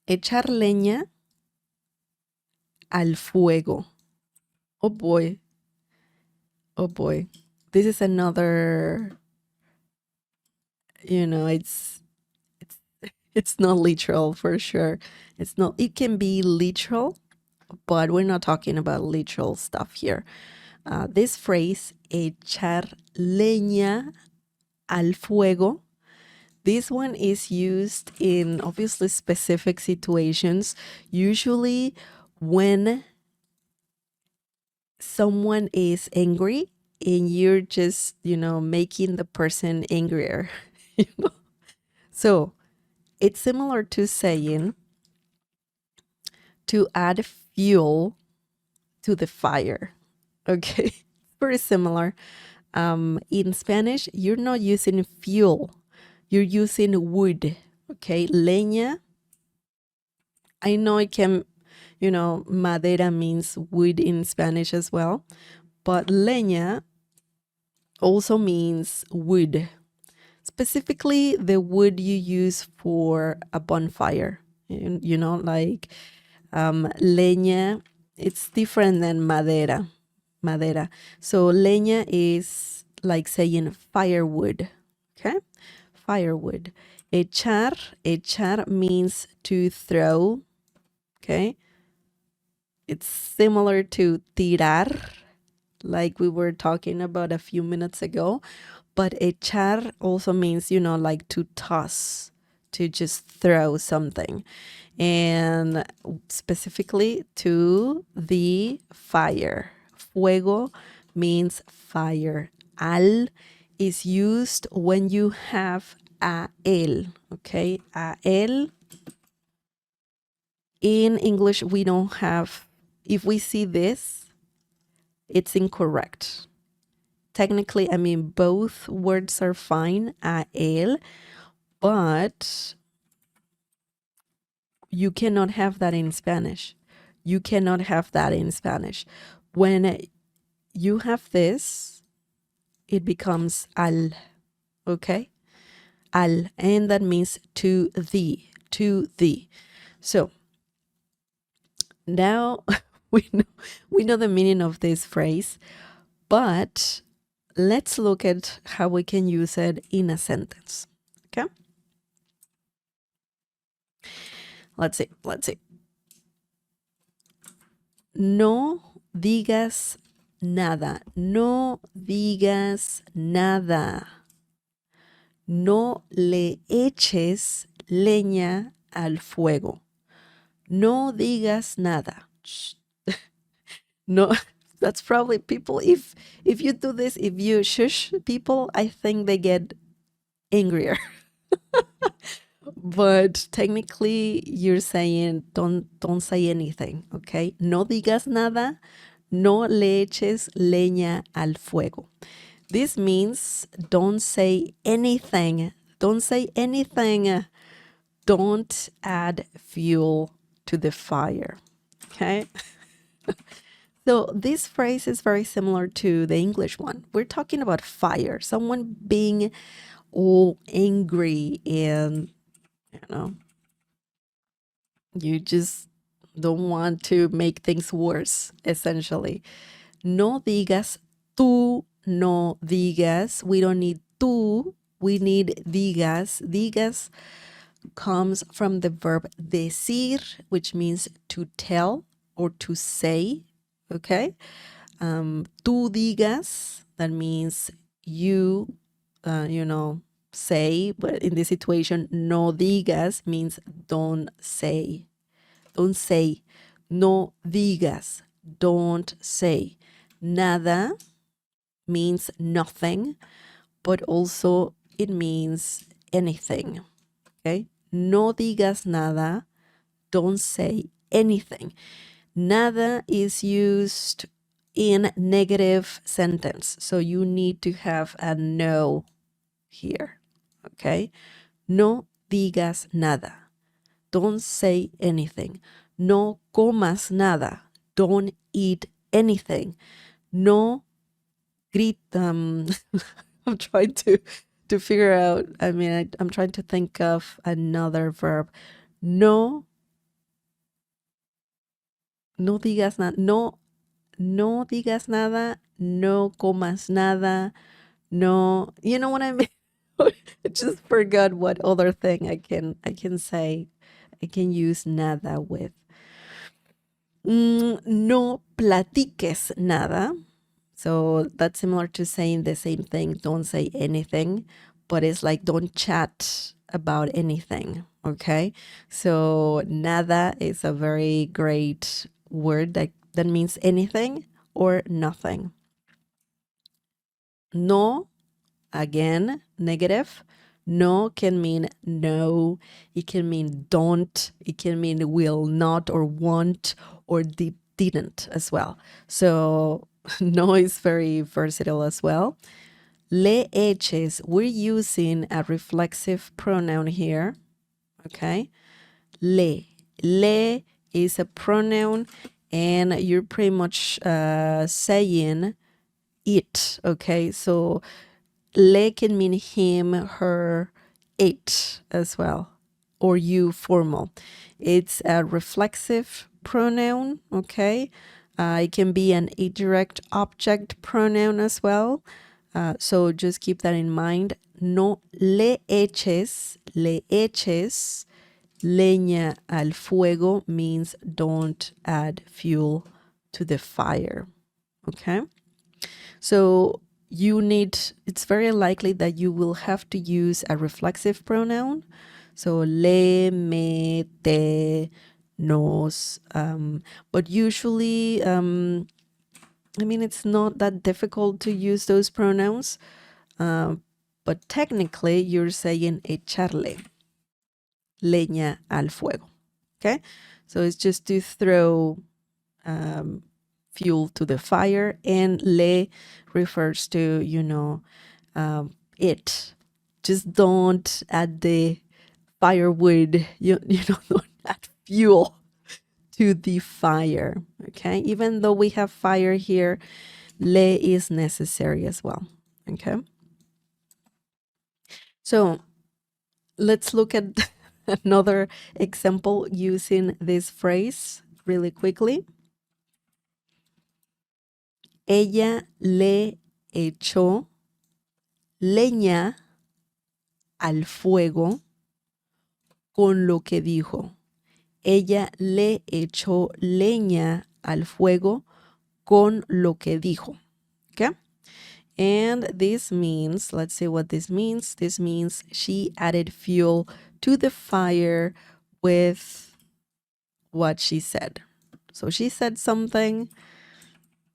echar leña al fuego. Oh boy. Oh boy. This is another, it's it's not literal for sure. It can be literal, but we're not talking about literal stuff here. This phrase, echar leña al fuego, this one is used in obviously specific situations, usually when someone is angry and you're just, making the person angrier. you know? So it's similar to saying to add fuel to the fire. Okay, very similar. In Spanish, you're not using fuel, you're using wood. Okay, leña. I know it can, madera means wood in Spanish as well, but leña also means wood, specifically the wood you use for a bonfire. Like leña, it's different than madera. So leña is like saying firewood. Okay, firewood. Echar means to throw. Okay, it's similar to tirar, like we were talking about a few minutes ago. But echar also means, like to toss, to just throw something. And specifically to the fire. Fuego means fire. Al is used when you have a el, okay? A el. In English, we don't have, if we see this, it's incorrect. Technically, I mean, both words are fine, a el, but you cannot have that in Spanish. You cannot have that in Spanish. When you have this, it becomes al, okay? Al, and that means to thee, to thee. So now we know the meaning of this phrase, but let's look at how we can use it in a sentence, okay? Let's see. No digas nada. No digas nada. No le eches leña al fuego. No digas nada. No, that's probably people. If you do this, if you shush people, I think they get angrier. But technically, you're saying don't say anything, okay? No digas nada, no le eches leña al fuego. This means don't say anything. Don't say anything. Don't add fuel to the fire, okay? So this phrase is very similar to the English one. We're talking about fire, someone being all angry and, you just don't want to make things worse, essentially. No digas, tú no digas. We don't need tú, we need digas. Digas comes from the verb decir, which means to tell or to say, okay? Tú digas, that means you, say, but in this situation, no digas means don't say. Don't say. No digas, don't say. Nada means nothing, but also it means anything, okay? No digas nada, don't say anything. Nada is used in negative sentence, so you need to have a no here, okay? No digas nada. Don't say anything. No comas nada. Don't eat anything. No I'm trying to figure out, I'm trying to think of another verb. No No digas nada. No digas nada. No comas nada. No, you know what I mean? I just forgot what other thing I can say. I can use nada with. No platiques nada. So that's similar to saying the same thing. Don't say anything, but it's like don't chat about anything. Okay. So nada is a very great word that means anything or nothing. No, again, negative. No can mean no. It can mean don't. It can mean will not or won't or didn't as well. So no is very versatile as well. Le eches, we're using a reflexive pronoun here. Okay. Le. Le is a pronoun and you're pretty much saying it. Okay. So le can mean him, her, it as well, or you formal. It's a reflexive pronoun, okay? It can be an indirect object pronoun as well. So just keep that in mind. No le eches, leña al fuego means don't add fuel to the fire, okay? So it's very likely that you will have to use a reflexive pronoun. So le, me, te, nos. But usually, it's not that difficult to use those pronouns. But technically, you're saying echarle leña al fuego. Okay? So it's just to throw fuel to the fire, and le refers to, it. Just don't add the firewood, don't add fuel to the fire, okay? Even though we have fire here, le is necessary as well, okay? So let's look at another example using this phrase really quickly. Ella le echó leña al fuego con lo que dijo. Ella le echó leña al fuego con lo que dijo. Okay? And this means, let's see what this means. This means she added fuel to the fire with what she said. So she said something,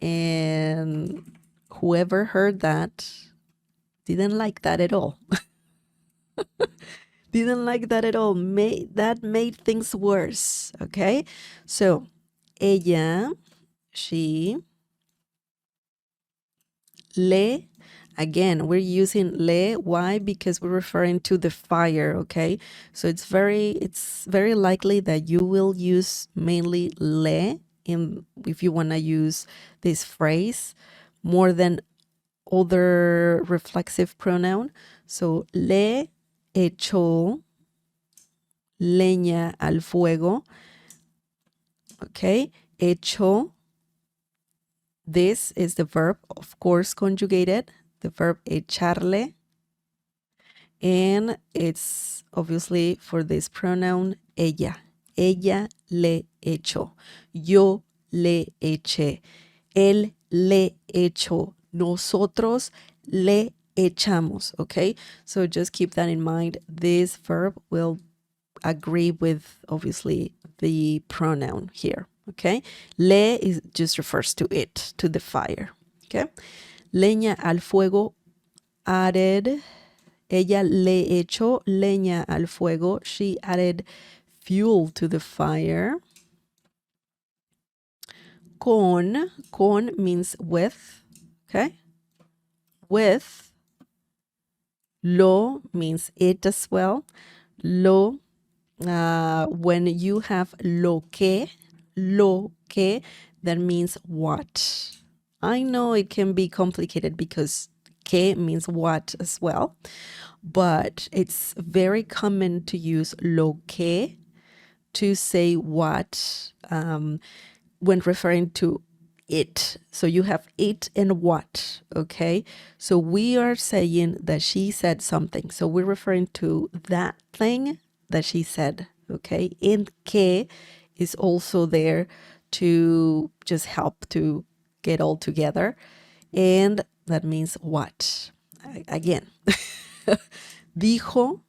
and whoever heard that didn't like that at all. Didn't like that at all. That made things worse. Okay? So, ella, she, le, again, we're using le. Why? Because we're referring to the fire. Okay? So it's very likely that you will use mainly le if you want to use this phrase more than other reflexive pronoun. So le echó leña al fuego. Okay, echó. This is the verb, of course, conjugated, the verb echarle. And it's obviously for this pronoun ella. Ella le echó. Yo le eché. Él le echó. Nosotros le echamos. Okay, so just keep that in mind. This verb will agree with obviously the pronoun here. Okay, le just refers to it, to the fire. Okay, leña al fuego added. Ella le echó leña al fuego. She added fuel to the fire. Con means with. Okay, with. Lo means it as well. Lo, when you have lo que, that means what. I know it can be complicated because que means what as well, but it's very common to use lo que to say what. when referring to it. So you have it and what, okay? So we are saying that she said something. So we're referring to that thing that she said, okay? And que is also there to just help to get all together. And that means what? Again, dijo,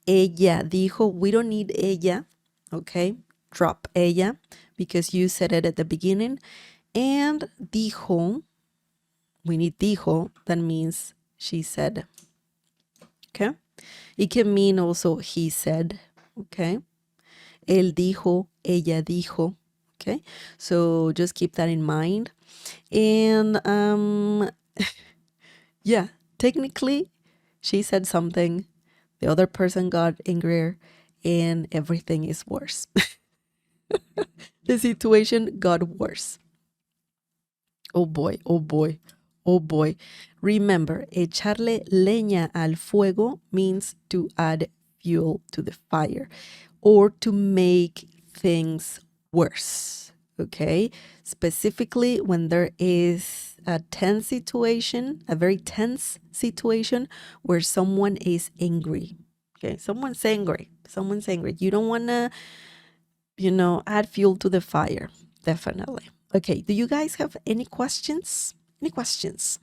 ella dijo. We don't need ella, okay? Drop ella because you said it at the beginning. And dijo, we need dijo. That means she said, okay? It can mean also he said, okay? Él dijo, ella dijo, okay? So just keep that in mind. And yeah, technically, she said something, the other person got angrier, and everything is worse. The situation got worse. Oh boy, oh boy, oh boy. Remember, echarle leña al fuego means to add fuel to the fire or to make things worse. Okay? Specifically, when there is a tense situation, a very tense situation where someone is angry. Okay? Someone's angry. Someone's angry. You don't want to, add fuel to the fire. Definitely. Okay. Do you guys have any questions? Any questions?